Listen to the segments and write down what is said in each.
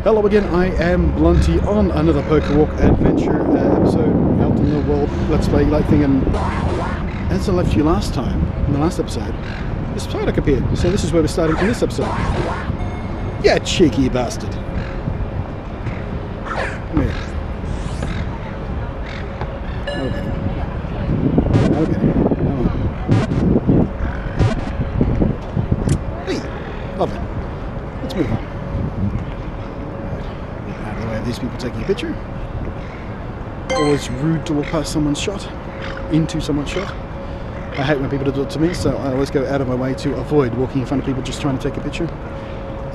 Hello again, I am Blunty on another Pokewalk adventure episode out in the world, Let's Play like thing, and as I left you last time, in the last episode, this Psyduck appeared, so this is where we're starting in this episode. Yeah, cheeky bastard. Come here. Okay. Come on. Hey, lovely. Let's move on. Out of the way of these people taking a picture. Always rude to walk past someone's shot, into someone's shot. I hate when people do it to me, so I always go out of my way to avoid walking in front of people just trying to take a picture.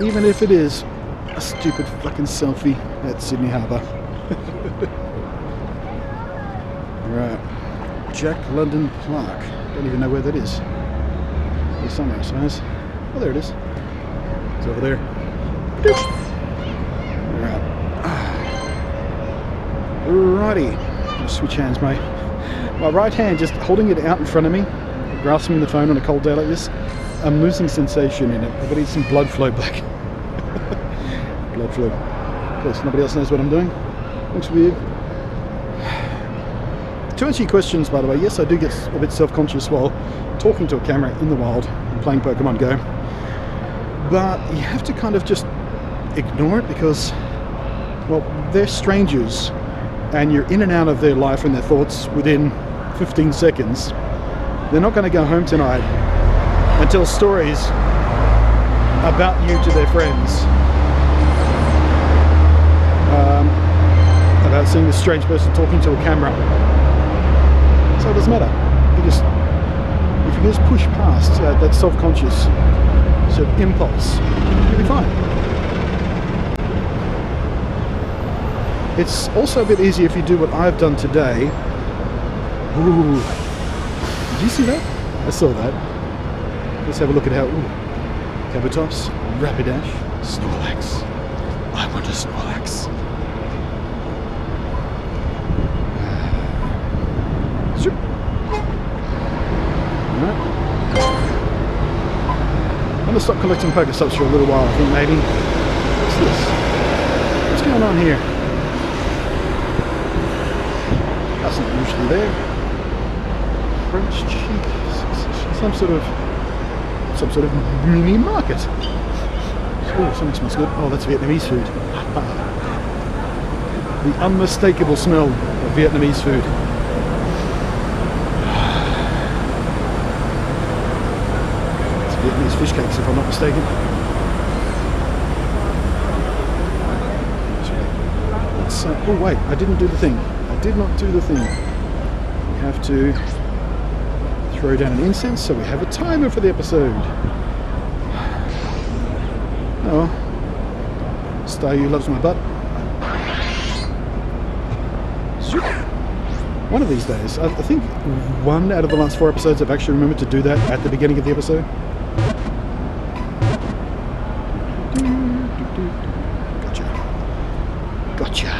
Even if it is a stupid fucking selfie at Sydney Harbour. Right. Jack London Park. Don't even know where that is. There's somewhere, I suppose. Oh, there it is. It's over there. Right. Righty. I'll switch hands, mate. My right hand, just holding it out in front of me, grasping the phone on a cold day like this, I'm losing sensation in it. I've got to get some blood flow back. Blood flow. Of course, nobody else knows what I'm doing. Looks weird. To answer your questions, by the way, yes, I do get a bit self-conscious while talking to a camera in the wild and playing Pokemon Go. But you have to kind of just ignore it because, well, they're strangers and you're in and out of their life and their thoughts within 15 seconds. They're not going to go home tonight and tell stories about you to their friends. About seeing this strange person talking to a camera. So it doesn't matter. If you just push past that self-conscious sort of impulse, you'll be fine. It's also a bit easier if you do what I've done today. Ooh. Did you see that? I saw that. Let's have a look at how... Ooh. Kabutops, Rapidash, Snorlax. I want a Snorlax. Right. I'm going to stop collecting Pokestops for a little while, I think, maybe. What's this? What's going on here? That's not usually there. French cheese. Some sort of mini market. Oh, something smells good. Oh, that's Vietnamese food. The unmistakable smell of Vietnamese food. It's Vietnamese fish cakes, if I'm not mistaken. Oh wait, I didn't do the thing. I did not do the thing. We have to throw down an incense so we have a timer for the episode. Oh, Staryu loves my butt. One of these days, I think one out of the last 4 episodes I've actually remembered to do that at the beginning of the episode. Gotcha.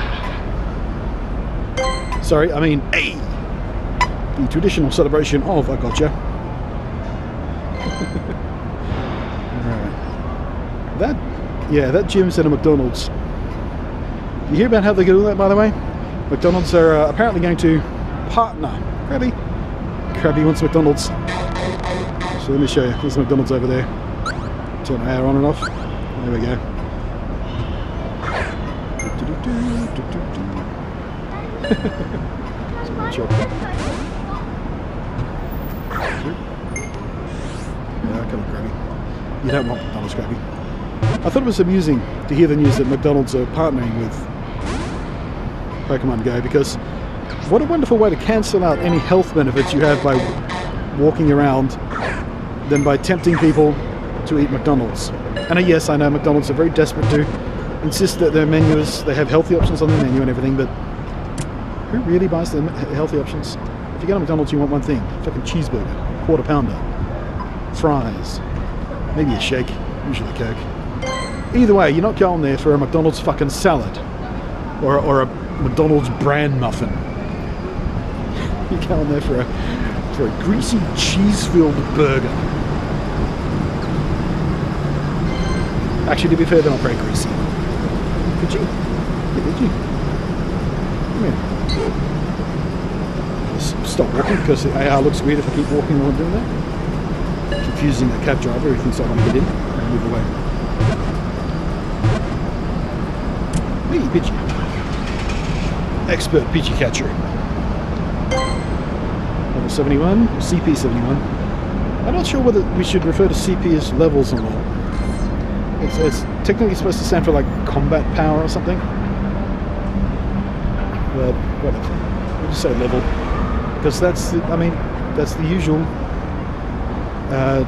Sorry, I mean, hey! The traditional celebration of a gotcha. Right. That gym's at a McDonald's. You hear about how they do that, by the way? McDonald's are apparently going to partner. Krabby wants McDonald's. So let me show you. There's McDonald's over there. Turn my power on and off. There we go. Yeah, come on, Krabby. You don't want McDonald's, Krabby. I thought it was amusing to hear the news that McDonald's are partnering with PokemonGo, because what a wonderful way to cancel out any health benefits you have by walking around than by tempting people to eat McDonald's. And yes, I know McDonald's are very desperate to insist that their menus, they have healthy options on their menu and everything, but who really buys the healthy options? If you go to McDonald's, you want one thing: fucking cheeseburger, quarter pounder, fries, maybe a shake, usually Coke. Either way, you're not going there for a McDonald's fucking salad or a McDonald's brand muffin. You're going there for a greasy cheese-filled burger. Actually, to be fair, they're not very greasy. Pidgey. Hey, Pidgey. Come here. Just stop walking because the AR looks weird if I keep walking while I'm doing that. Confusing the cab driver who thinks I want to get in and move away. Hey, Pidgey. Expert Pidgey catcher. Level 71, CP 71. I'm not sure whether we should refer to CP as levels or not. It's technically supposed to stand for like combat power or something. But whatever. We'll just say level. Because that's the, I mean, that's the usual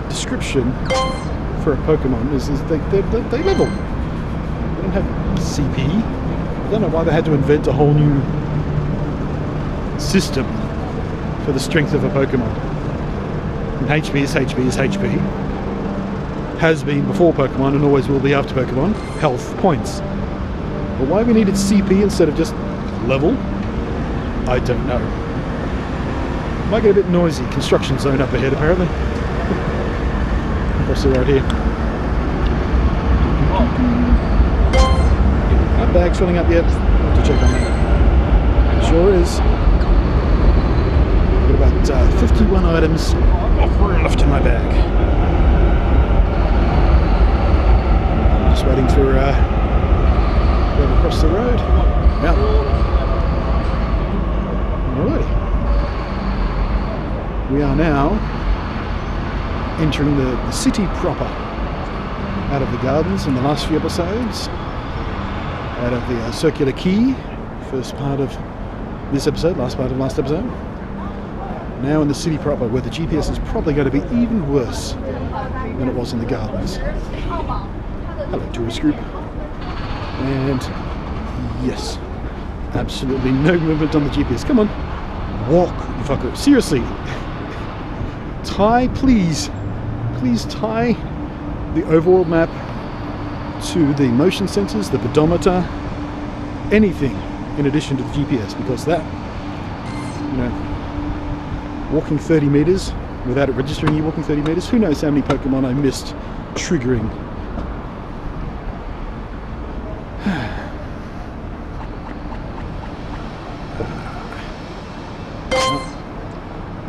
description for a Pokemon is they level. They don't have CP. I don't know why they had to invent a whole new system for the strength of a Pokemon. And HP is HP is HP. Has been before Pokemon and always will be after Pokemon. Health points. But why we needed CP instead of just level? I don't know. Might get a bit noisy. Construction zone up ahead apparently. Across the road here. My bag's filling up yet. I'll have to check on that. Sure is. Got about 51 items left in my bag. I'm just waiting for going across the road. Yeah. Alrighty. We are now entering the city proper. Out of the gardens in the last few episodes. Out of the Circular Quay. First part of this episode, last part of last episode. Now in the city proper, where the GPS is probably going to be even worse than it was in the gardens. Hello, tourist group. And yes, absolutely no movement on the GPS. Come on, walk, you fucker. Seriously, tie, please tie the overall map to the motion sensors, the pedometer, anything in addition to the GPS, because that, you know, walking 30 meters without it registering you walking 30 meters, who knows how many Pokemon I missed triggering.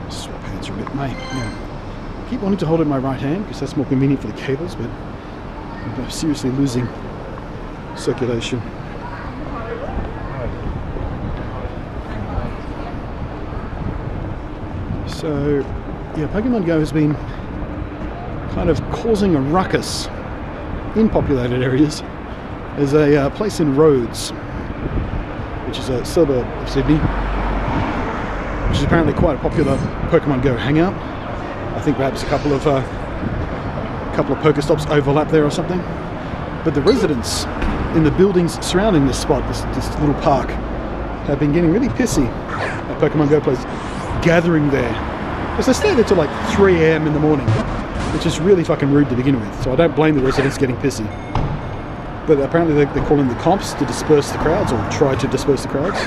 Swap hands a bit, mate. Yeah. Keep wanting to hold it in my right hand because that's more convenient for the cables, but I'm seriously losing circulation. So, yeah, PokemonGo has been kind of causing a ruckus in populated areas as a place in Rhodes, which is a suburb of Sydney, which is apparently quite a popular PokemonGo hangout. I think perhaps a couple of Pokestops overlap there or something. But the residents in the buildings surrounding this spot, this little park, have been getting really pissy at PokemonGo players gathering there. Because they stay there till like 3 AM in the morning, which is really fucking rude to begin with. So I don't blame the residents getting pissy. But apparently they're calling the cops to disperse the crowds, or try to disperse the crowds,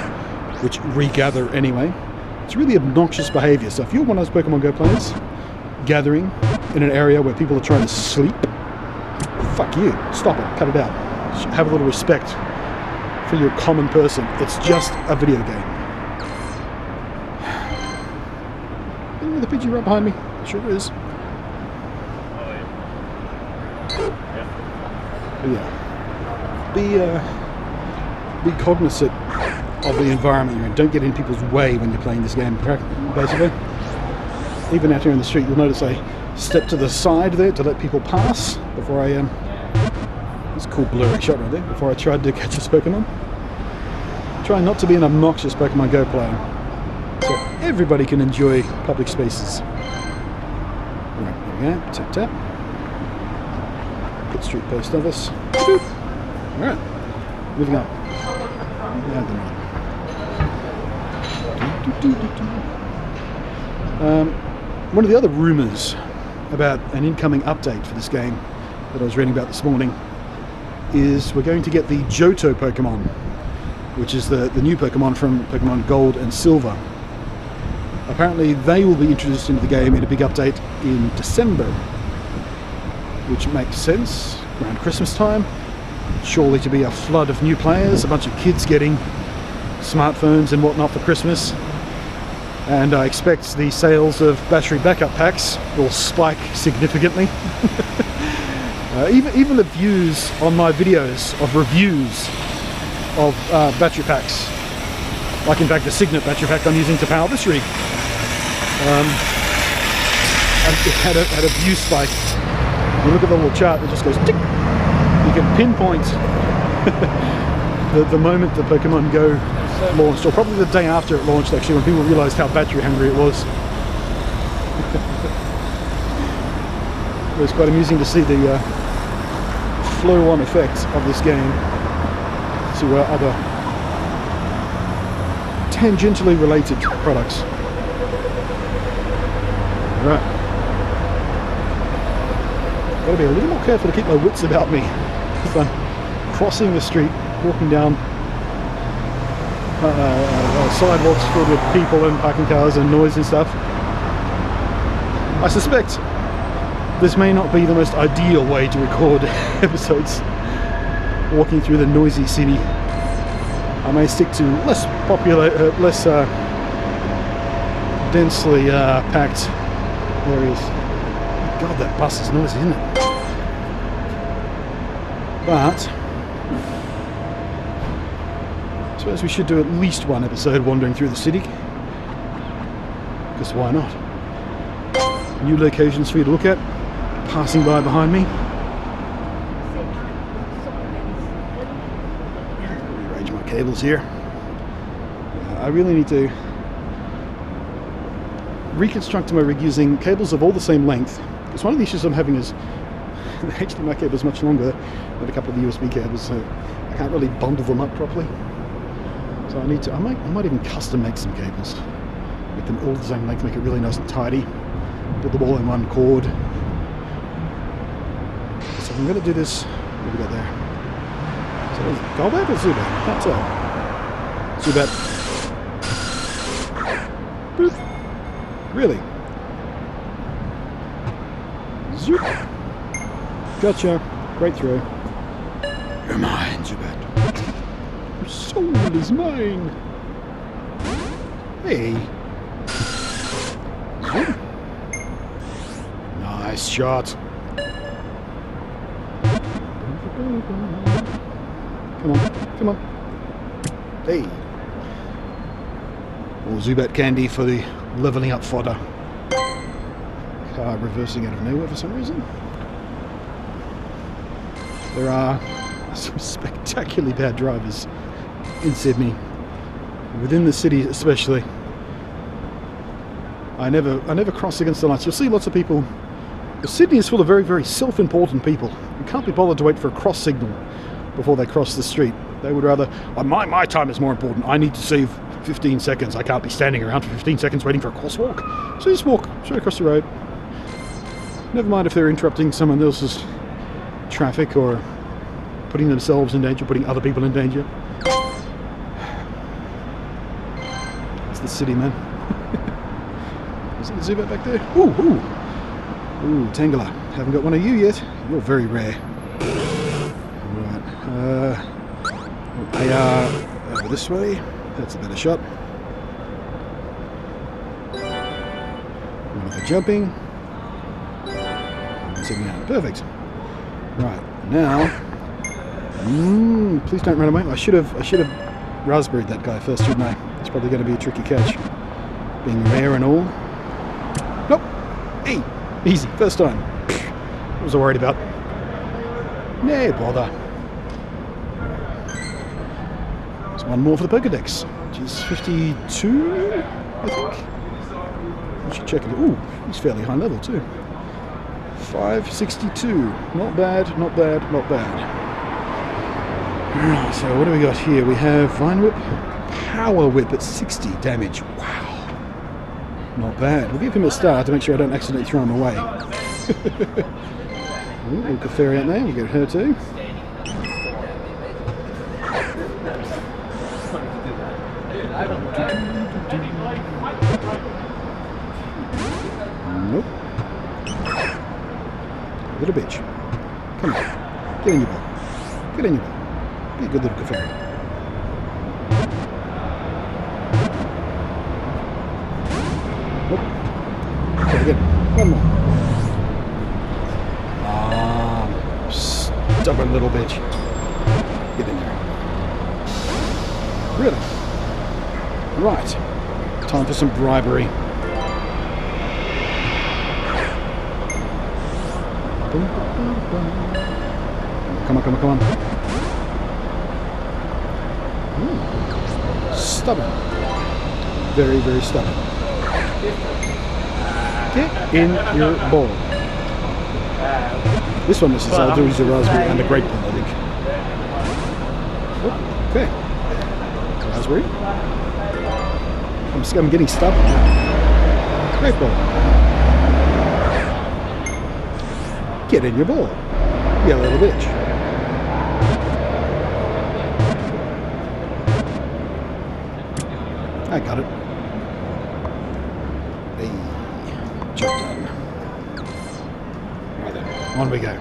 which regather anyway. It's really obnoxious behaviour. So if you're one of those PokemonGo players gathering in an area where people are trying to sleep, fuck you. Stop it. Cut it out. Have a little respect for your common person. It's just a video game. Isn't the Pidgey right behind me? Sure is. But yeah. Be cognizant of the environment you're in. Don't get in people's way when you're playing this game, basically. Even out here in the street, you'll notice I step to the side there to let people pass before I it's a cool blurry shot right there, before I tried to catch this Pokemon. Try not to be an obnoxious PokemonGo player, so everybody can enjoy public spaces. Right, there we go, tap tap. Pitt Street Post Office. Alright, moving on. One of the other rumours about an incoming update for this game that I was reading about this morning is we're going to get the Johto Pokemon, which is the new Pokemon from Pokemon Gold and Silver. Apparently they will be introduced into the game in a big update in December, which makes sense, around Christmas time. surely to be a flood of new players, a bunch of kids getting smartphones and whatnot for Christmas. And I expect the sales of battery backup packs will spike significantly. Even the views on my videos of reviews of battery packs, like in fact the Signet battery pack I'm using to power this rig, and it had a view spike. You look at the little chart, it just goes tick. You can pinpoint the moment the PokemonGo launched, or probably the day after it launched actually, when people realised how battery hungry it was. It was quite amusing to see the flow-on effect of this game to other tangentially related products. Right. Got to be a little more careful to keep my wits about me if I'm crossing the street, walking down sidewalks filled with people and parking cars and noise and stuff. I suspect this may not be the most ideal way to record episodes walking through the noisy city. I may stick to less popular, less densely packed areas. God, that bus is noisy, isn't it? But I suppose we should do at least one episode wandering through the city, because why not? New locations for you to look at, passing by behind me. Rearrange my cables here. I really need to reconstruct my rig using cables of all the same length, because one of the issues I'm having is the HDMI cable is much longer than a couple of the USB cables, so I can't really bundle them up properly. So I need to, I might even custom make some cables, make them all the same length, make it really nice and tidy, put them all in one cord. So I'm going to do this. What have we got there? So is it Golbat or Zubat? I can't tell. Zubat. Boop. Really? Zoop. Gotcha. Great throw. You're mine, Zubat. Your soul is mine. Hey. Zoop. Nice shot. Come on, come on. Hey. More Zubat candy for the leveling up fodder. Car reversing out of nowhere for some reason. There are some spectacularly bad drivers in Sydney, within the city especially. I never cross against the lights. You'll see lots of people. Sydney is full of very, very self-important people who can't be bothered to wait for a cross signal before they cross the street. They would rather, oh, my time is more important. I need to save 15 seconds. I can't be standing around for 15 seconds waiting for a crosswalk. So just walk straight across the road. Never mind if they're interrupting someone else's traffic or putting themselves in danger, putting other people in danger. It's the city, man. Is it a Zubat back there? Ooh, ooh. Ooh, Tangela. Haven't got one of you yet. You're very rare. Right. They are over this way. That's a better shot. One for jumping. Sitting out. Perfect. Right. Now. Please don't run away. I should have raspberried that guy first, shouldn't I? It's probably going to be a tricky catch. Being rare and all. Nope. Hey. Easy, first time. What was I worried about? No bother. There's one more for the Pokedex, which is 52, I think. We should check it. Ooh, he's fairly high level too. 562. Not bad, not bad, not bad. Right, so what do we got here? We have Vine Whip, Power Whip at 60 damage. Wow. Not bad. We'll give him a star to make sure I don't accidentally throw him away. Ooh, we'll get Fairy out there. We'll get her too. Nope. Little bitch. Come on. Get in your ball. Get in your ball. Be a good little Clefairy. Okay, again. One more. Stubborn little bitch. Get in there. Really? Right. Time for some bribery. Come on, come on, come on. Stubborn. Very, very stubborn. Get in your ball. This one, Mrs. I'll do is a raspberry and a grape one, I think. Oh, okay. Raspberry. I'm getting stubborn now. Grape ball. Get in your ball. You little bitch. I got it. Hey, job done. Right then, on we go.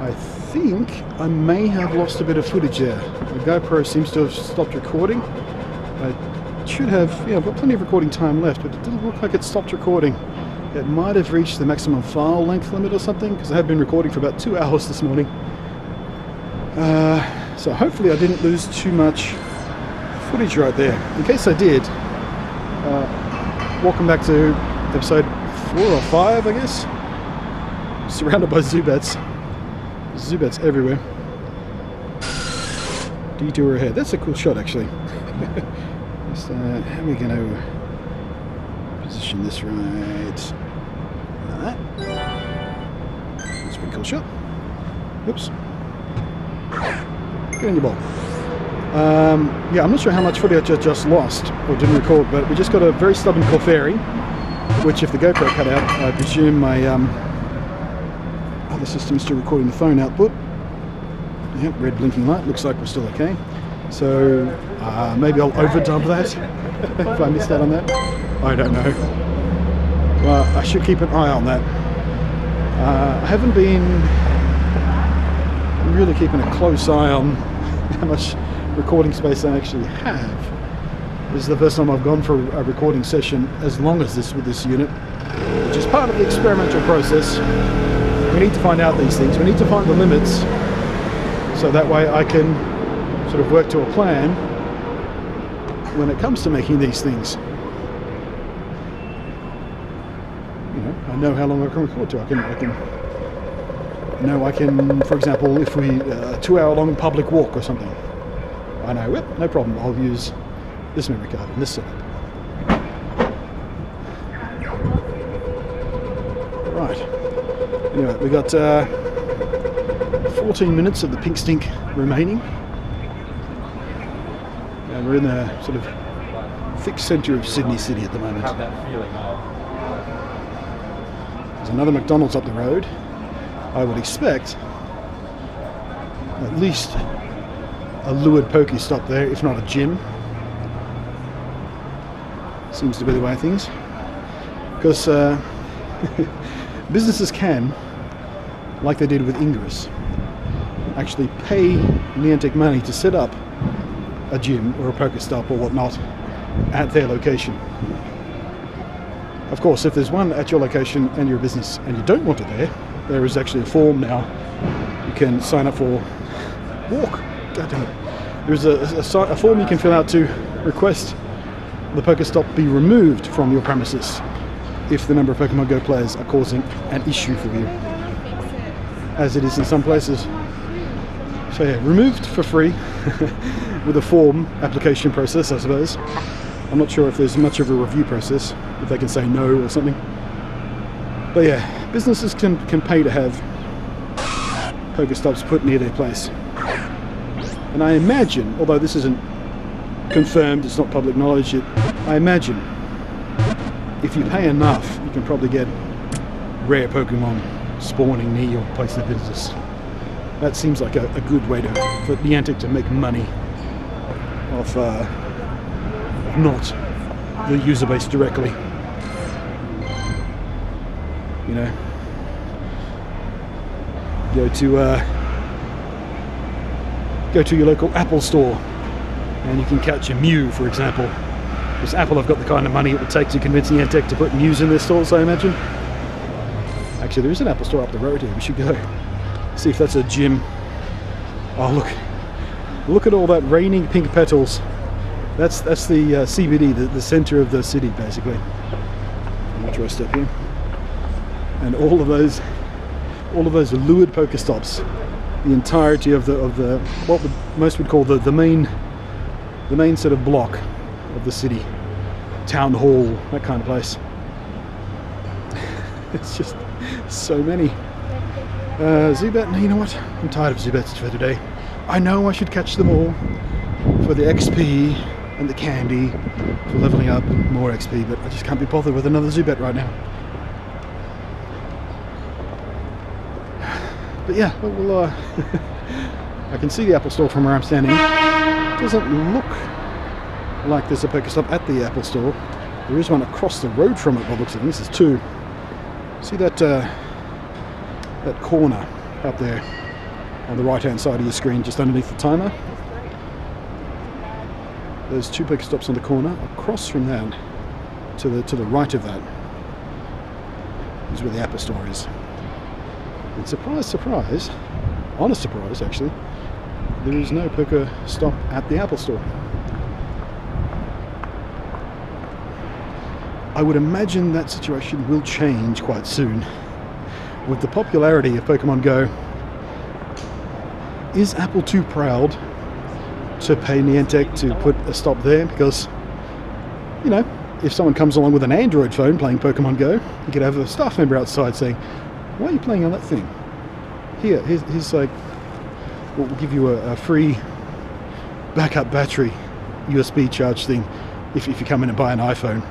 I think I may have lost a bit of footage there. The GoPro seems to have stopped recording. I should have, yeah, I've got plenty of recording time left, but it didn't look like it stopped recording. It might have reached the maximum file length limit or something, because I have been recording for about 2 hours this morning. So hopefully I didn't lose too much footage right there. In case I did, welcome back to episode 4 or 5, I guess. Surrounded by Zubats. Zubats everywhere. Detour ahead. That's a cool shot, actually. Just, how are we going to position this right? Like that. That's a pretty cool shot. Oops. Get in your ball. Yeah, I'm not sure how much footage I just lost or didn't record, but we just got a very stubborn Clefairy, which if the GoPro cut out, I presume my other system is still recording the phone output. Yep, red blinking light, looks like we're still okay. So maybe I'll overdub that if I missed out on that. I don't know. Well, I should keep an eye on that. I haven't been really keeping a close eye on how much recording space I actually have. This is the first time I've gone for a recording session as long as this with this unit, which is part of the experimental process. We need to find out these things. We need to find the limits, so that way I can sort of work to a plan when it comes to making these things. You know, I know how long I can record to. I can, for example, if we 2-hour-long public walk or something, I know, yep, no problem. I'll use this memory card and this setup. Right. Anyway, we got 14 minutes of the pink stink remaining. And we're in the sort of thick centre of Sydney City at the moment. There's another McDonald's up the road. I would expect at least a lured Pokestop there, if not a gym. Seems to be the way of things. Because businesses can, like they did with Ingress, actually pay Niantic money to set up a gym or a Pokestop or whatnot at their location. Of course, if there's one at your location and you're a business and you don't want it there is actually a form now you can sign up for. Walk! God damn it. There's a form you can fill out to request the Pokestop be removed from your premises if the number of PokemonGo players are causing an issue for you, as it is in some places. So yeah, removed for free with a form application process, I suppose. I'm not sure if there's much of a review process, if they can say no or something. But yeah, businesses can pay to have Pokestops put near their place. And I imagine, although this isn't confirmed, it's not public knowledge yet, I imagine if you pay enough, you can probably get rare Pokemon spawning near your place of business. That seems like a good way for Niantic to make money off not the user base directly. You know, go to go to your local Apple store and you can catch a Mew, for example. Because Apple have got the kind of money it would take to convince Niantic to put Mews in their stores, I imagine. Actually, there is an Apple store up the road here. We should go see if that's a gym. Oh, look at all that raining pink petals. That's the CBD, the center of the city, basically. I'll try to step here. And all of those lured Pokestops, the entirety of the what most would call the main sort of block of the city, town hall, that kind of place. It's just so many. Zubat, no, you know what? I'm tired of Zubats for today. I know I should catch them all for the XP and the candy, for leveling up and more XP, but I just can't be bothered with another Zubat right now. But yeah, well, I can see the Apple Store from where I'm standing. It doesn't look like there's a Pokestop at the Apple Store. There is one across the road from it by the looks of things. There's two. See that that corner up there on the right hand side of your screen, just underneath the timer? There's two Pokestops on the corner. Across from that, to the right of that, is where the Apple Store is. And surprise, surprise, honest surprise actually, there is no Pokestop at the Apple Store. I would imagine that situation will change quite soon. With the popularity of PokemonGo, is Apple too proud to pay Niantic to put a stop there? Because, you know, if someone comes along with an Android phone playing PokemonGo, you could have a staff member outside saying, "Why are you playing on that thing? Here's like, we'll give you a free backup battery USB charge thing if you come in and buy an iPhone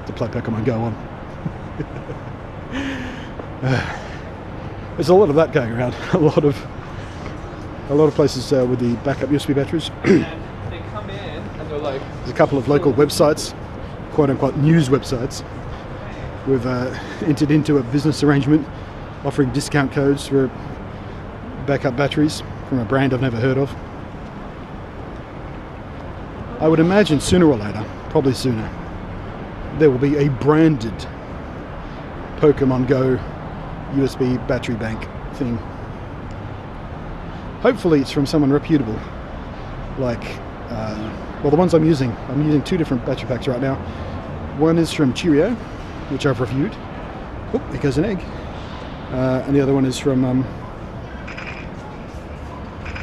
to play PokemonGo on." There's a lot of that going around. A lot of places with the backup USB batteries. And they come in and they're like, there's a couple of local websites, quote unquote news websites. We've entered into a business arrangement offering discount codes for backup batteries from a brand I've never heard of. I would imagine sooner or later, probably sooner, there will be a branded PokemonGo USB battery bank thing. Hopefully it's from someone reputable, like, well, the ones I'm using two different battery packs right now. One is from Cheerio, which I've reviewed. Oh, there goes an egg. And the other one is from,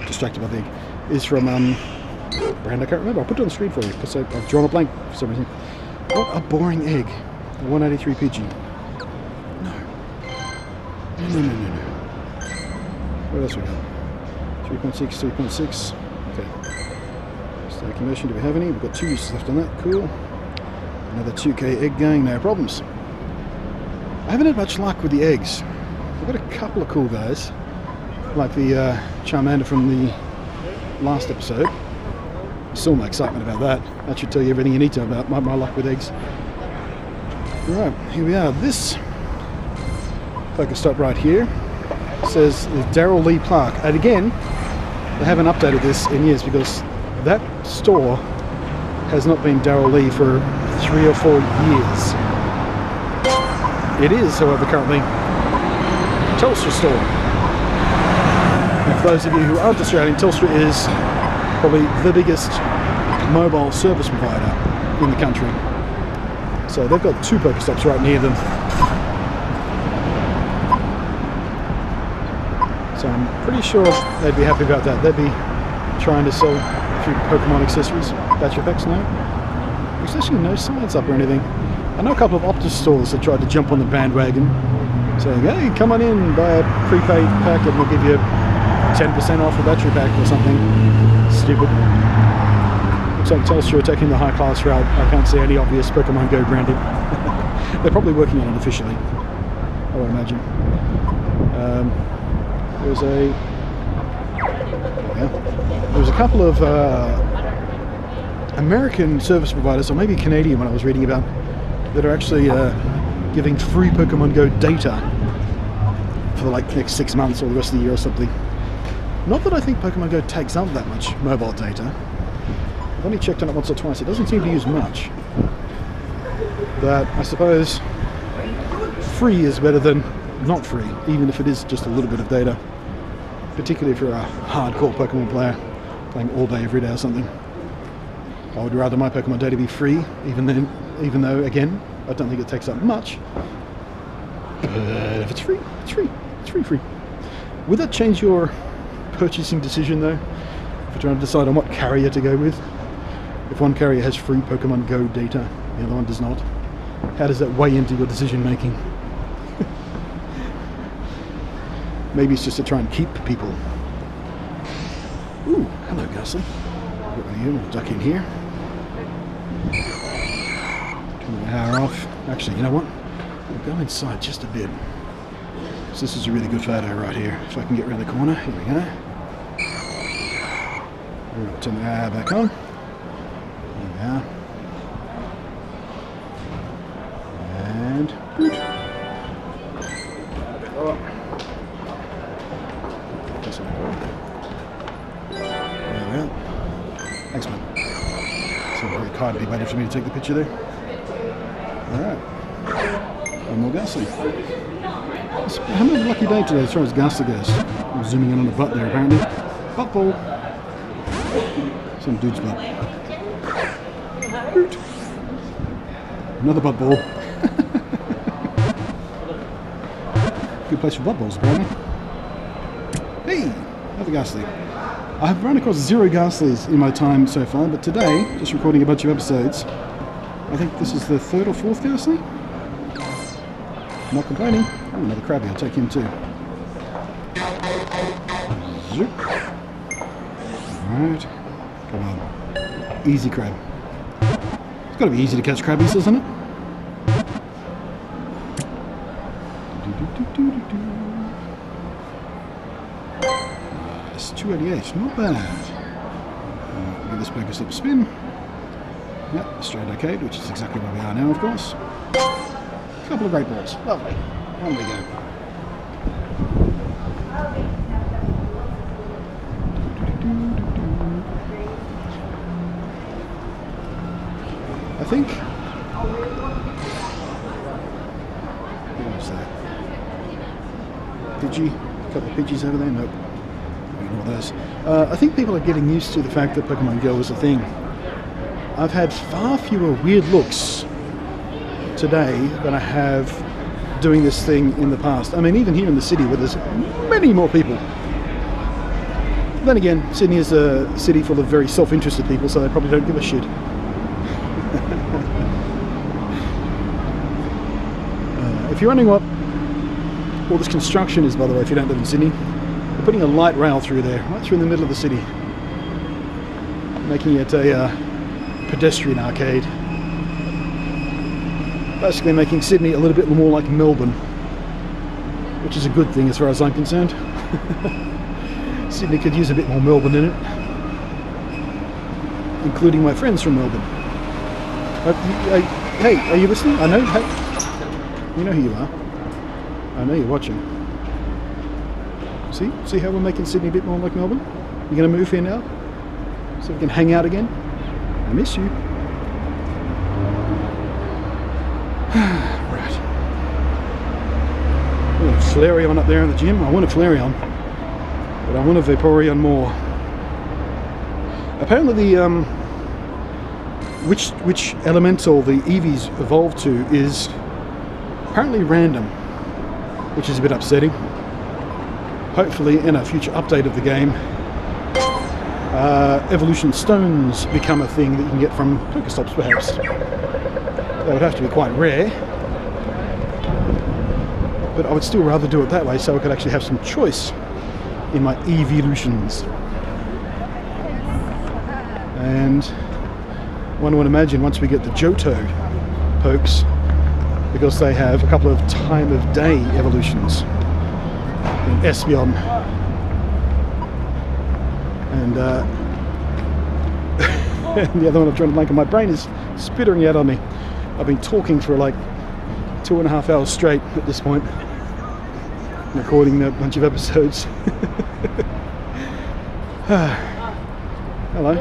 distracted by the egg, is from brand I can't remember. I'll put it on the screen for you because I've drawn a blank for some reason. What a boring egg. The 183 PG. No. What else we got? 3.6, 3.6. Okay. Stack immersion, do we have any? We've got 2 uses left on that. Cool. Another 2K egg going, no problems. I haven't had much luck with the eggs. I've got a couple of cool guys, like the Charmander from the last episode. Still no excitement about that. That should tell you everything you need to know about my luck with eggs. Right, here we are. This Pokestop right here says the Darrell Lee Park. And again, they haven't updated this in years because that store has not been Darrell Lee for 3 or 4 years. It is, however, currently Telstra store. And for those of you who aren't Australian, Telstra is probably the biggest mobile service provider in the country. So they've got 2 Pokestops right near them. So I'm pretty sure they'd be happy about that. They'd be trying to sell a few Pokemon accessories, battery packs now. There's actually no signs up or anything. I know a couple of Optus stores that tried to jump on the bandwagon, saying, "Hey, come on in, buy a prepaid pack and we'll give you 10% off a battery pack or something." Stupid. Looks like Telstra are taking the high class route. I can't see any obvious PokemonGo branding. They're probably working on it officially, I would imagine. There was a couple of American service providers, or maybe Canadian one I was reading about, that are actually giving free PokemonGo data for like the next 6 months or the rest of the year or something. Not that I think PokemonGo takes up that much mobile data. I've only checked on it once or twice. It doesn't seem to use much. But I suppose free is better than not free, even if it is just a little bit of data. Particularly if you're a hardcore Pokemon player, playing all day, every day or something. I would rather my Pokemon data be free, even though, again, I don't think it takes up much. But if it's free, it's free. It's free. Would that change your purchasing decision, though? If you're trying to decide on what carrier to go with? If one carrier has free PokemonGo data, the other one does not, how does that weigh into your decision making? Maybe it's just to try and keep people. Ooh, hello, Ghastly. Got one here, we'll duck in here. Turn the power off. Actually, you know what? We'll go inside just a bit. So this is a really good photo right here. If I can get around the corner, here we go. We'll turn the power back on. There we are. And good. Oh. There we are. Thanks, man. So very kindly waited for me to take the picture there. Alright. One more Ghastly. How many lucky day today as far as Ghastly goes? I'm zooming in on the butt there apparently. Butt ball. Some dude's butt. Hoot. Another butt ball. Good place for butt balls apparently. Hey! Another Ghastly. I have run across 0 Ghastlies in my time so far, but today, just recording a bunch of episodes, I think this is the 3rd or 4th Ghastly? Not complaining. Oh, another Krabby, I'll take him too. Zoop. Alright. Come on. Easy crab. It's got to be easy to catch Krabbies, isn't it? Nice. 288. Not bad. Give this back a slip spin. Yep, straight arcade, which is exactly where we are now, of course. Couple of great balls. Lovely. On we go. I think. What was that? Pidgey? A couple of Pidgeys over there? Nope. Ignore those. I think people are getting used to the fact that PokemonGo is a thing. I've had far fewer weird looks today than I have doing this thing in the past. I mean, even here in the city where there's many more people. Then again, Sydney is a city full of very self-interested people, so they probably don't give a shit. If you're wondering what all this construction is, by the way, if you don't live in Sydney, they're putting a light rail through there, right through the middle of the city, making it a pedestrian arcade. Basically making Sydney a little bit more like Melbourne, which is a good thing as far as I'm concerned. Sydney could use a bit more Melbourne in it, including my friends from Melbourne. Hey, are you listening? I know. Hey, you know who you are. I know you're watching. See how we're making Sydney a bit more like Melbourne? You're going to move here now, so we can hang out again. I miss you. Right. Oh, Flareon up there in the gym. I want a Flareon, but I want a Vaporeon more. Apparently the which elemental the Eevees evolve to is apparently random, which is a bit upsetting. Hopefully in a future update of the game, evolution stones become a thing that you can get from Pokestops perhaps. They would have to be quite rare, but I would still rather do it that way so I could actually have some choice in my evolutions. And one would imagine once we get the Johto pokes, because they have a couple of time of day evolutions in Espeon and the other one I'm trying to think of, my brain is spittering out on me. I've been talking for like 2.5 hours straight at this point, recording a bunch of episodes. Hello.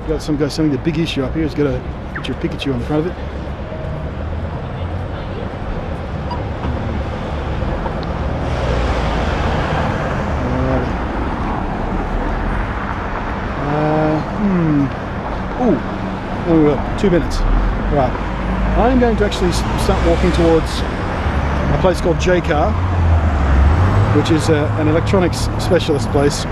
Got some guy saying the big issue up here is got a picture of Pikachu on the front of it. Oh, 2 minutes. Right. I'm going to actually start walking towards a place called J-Car, which is an electronics specialist place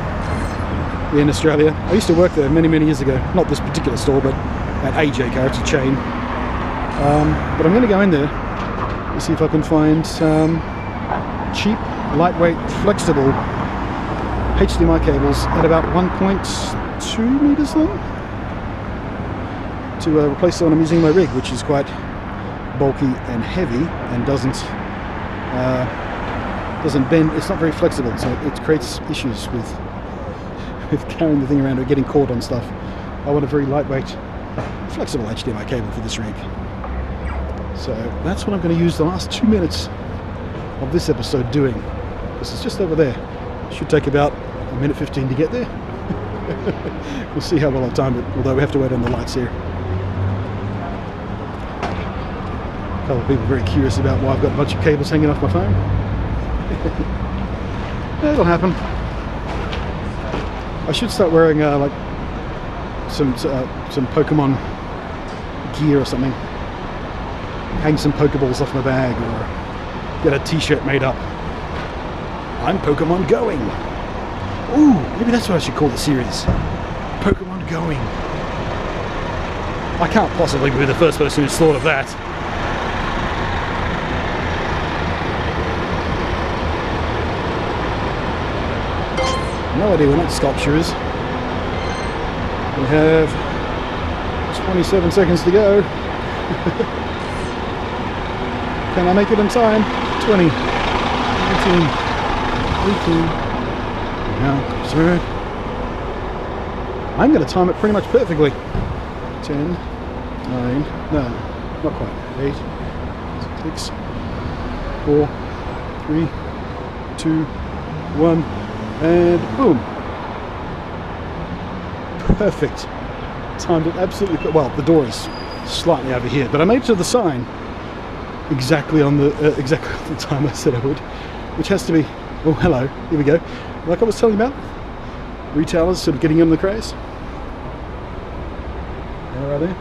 in Australia. I used to work there many years ago. Not this particular store, but at a J-Car. It's a chain. But I'm going to go in there and see if I can find some cheap, lightweight, flexible HDMI cables at about 1.2 meters long to replace the one I'm using in my rig, which is quite bulky and heavy and doesn't bend. It's not very flexible, so it creates issues with carrying the thing around or getting caught on stuff. I want a very lightweight, flexible HDMI cable for this rig. So that's what I'm going to use the last 2 minutes of this episode doing. This is just over there. Should take about 1:15 to get there. We'll see how well I time it, although we have to wait on the lights here. A couple of people are very curious about why I've got a bunch of cables hanging off my phone. It'll happen. I should start wearing like some Pokemon gear or something. Hang some Pokeballs off my bag, or get a t-shirt made up. I'm Pokemon Going. Ooh, maybe that's what I should call the series. Pokemon Going. I can't possibly be the first person who's thought of that. No idea when that sculpture is. We have 27 seconds to go. Can I make it in time? 20, 19, 18. Now, sir. I'm going to time it pretty much perfectly. 10, 9, no, not quite. 8, 6, 4, 3, 2, 1, and boom. Perfect. Timed it absolutely. Well, the door is slightly over here, but I made it to the sign exactly on the time I said I would, which has to be. Oh, hello. Here we go. Like I was telling you about, retailers sort of getting in the craze. There, right there.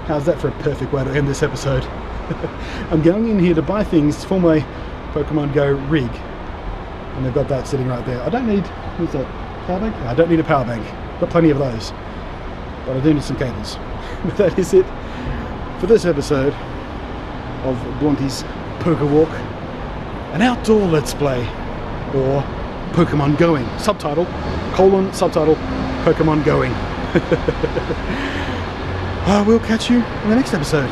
How's that for a perfect way to end this episode? I'm going in here to buy things for my Pokemon Go rig, and they've got that sitting right there. I don't need. What's that? Power bank? I don't need a power bank. Got plenty of those, but I do need some cables. But that is it for this episode of Blunty's Pokewalk, an outdoor Let's Play, or Pokemon Going. Subtitle, subtitle, Pokemon Going. We'll catch you in the next episode.